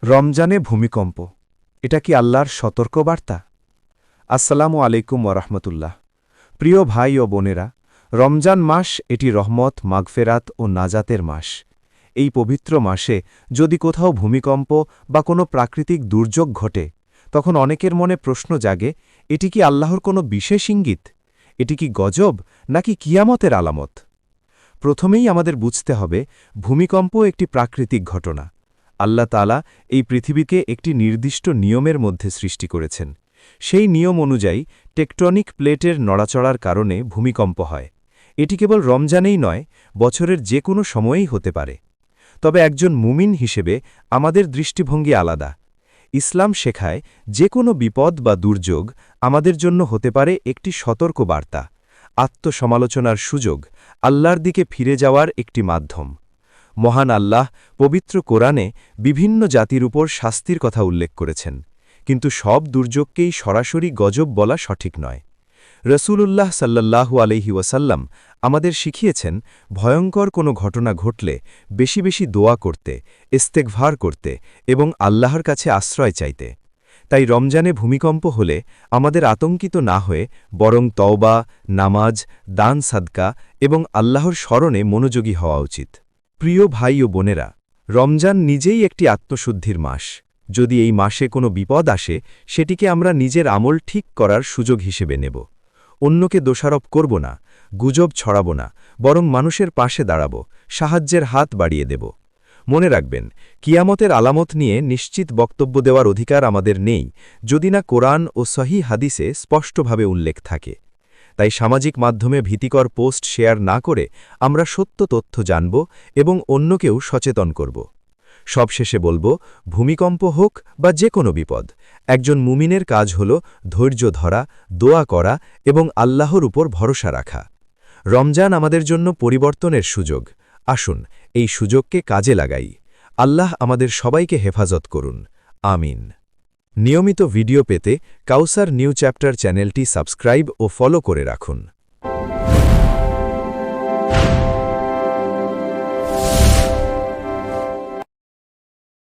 রমজানে ভূমিকম্প এটা কি আল্লাহর সতর্কবার্তা? আসসালামু আলাইকুম ওরহমতুল্লাহ। প্রিয় ভাই ও বোনেরা, রমজান মাস এটি রহমত, মাগফেরাত ও নাজাতের মাস। এই পবিত্র মাসে যদি কোথাও ভূমিকম্প বা কোনো প্রাকৃতিক দুর্যোগ ঘটে, তখন অনেকের মনে প্রশ্ন জাগে, এটি কি আল্লাহর কোনো বিশেষ ইঙ্গিত? এটি কি গজব নাকি কিয়ামতের আলামত? প্রথমেই আমাদের বুঝতে হবে, ভূমিকম্প একটি প্রাকৃতিক ঘটনা। আল্লাহ তাআলা এই পৃথিবীকে একটি নির্দিষ্ট নিয়মের মধ্যে সৃষ্টি করেছেন। সেই নিয়ম অনুযায়ী টেকটনিক প্লেটের নড়াচড়ার কারণে ভূমিকম্প হয়। এটি কেবল রমজানেই নয়, বছরের যে কোনো সময়েই হতে পারে। তবে একজন মুমিন হিসেবে আমাদের দৃষ্টিভঙ্গি আলাদা। ইসলাম শেখায় যে কোনো বিপদ বা দুর্যোগ আমাদের জন্য হতে পারে একটি সতর্ক বার্তা, আত্মসমালোচনার সুযোগ, আল্লাহর দিকে ফিরে যাওয়ার একটি মাধ্যম। মহান আল্লাহ পবিত্র কোরআনে বিভিন্ন জাতির উপর শাস্তির কথা উল্লেখ করেছেন, কিন্তু সব দুর্যোগকেই সরাসরি গজব বলা সঠিক নয়। রসূলুল্লাহ সাল্লাল্লাহু আলাইহি ওয়াসাল্লাম আমাদের শিখিয়েছেন, ভয়ঙ্কর কোনো ঘটনা ঘটলে বেশি বেশি দোয়া করতে, ইস্তেগফার করতে এবং আল্লাহর কাছে আশ্রয় চাইতে। তাই রমজানে ভূমিকম্প হলে আমাদের আতঙ্কিত না হয়ে বরং তওবা, নামাজ, দান সাদকা এবং আল্লাহর স্মরণে মনোযোগী হওয়া উচিত। প্রিয় ভাই ও বোনেরা, রমজান নিজেই একটি আত্মশুদ্ধির মাস। যদি এই মাসে কোনো বিপদ আসে, সেটিকে আমরা নিজের আমল ঠিক করার সুযোগ হিসেবে নেব। অন্যকে দোষারোপ করব না, গুজব ছড়াব না, বরং মানুষের পাশে দাঁড়াব, সাহায্যের হাত বাড়িয়ে দেব। মনে রাখবেন, কিয়ামতের আলামত নিয়ে নিশ্চিত বক্তব্য দেওয়ার অধিকার আমাদের নেই, যদি না কোরআন ও সহিহ হাদিসে স্পষ্টভাবে উল্লেখ থাকে। তাই সামাজিক মাধ্যমে ভীতিকর পোস্ট শেয়ার না করে আমরা সত্য তথ্য জানব এবং অন্যকেও সচেতন করব। সবশেষে বলবো, ভূমিকম্প হোক বা যে কোনো বিপদ, একজন মুমিনের কাজ হল ধৈর্য ধরা, দোয়া করা এবং আল্লাহর উপর ভরসা রাখা। রমজান আমাদের জন্য পরিবর্তনের সুযোগ। আসুন এই সুযোগকে কাজে লাগাই। আল্লাহ আমাদের সবাইকে হেফাজত করুন। আমিন। নিয়মিত ভিডিও পেতে কাউসার নিউ চ্যাপ্টার চ্যানেলটি সাবস্ক্রাইব ও ফলো করে রাখুন।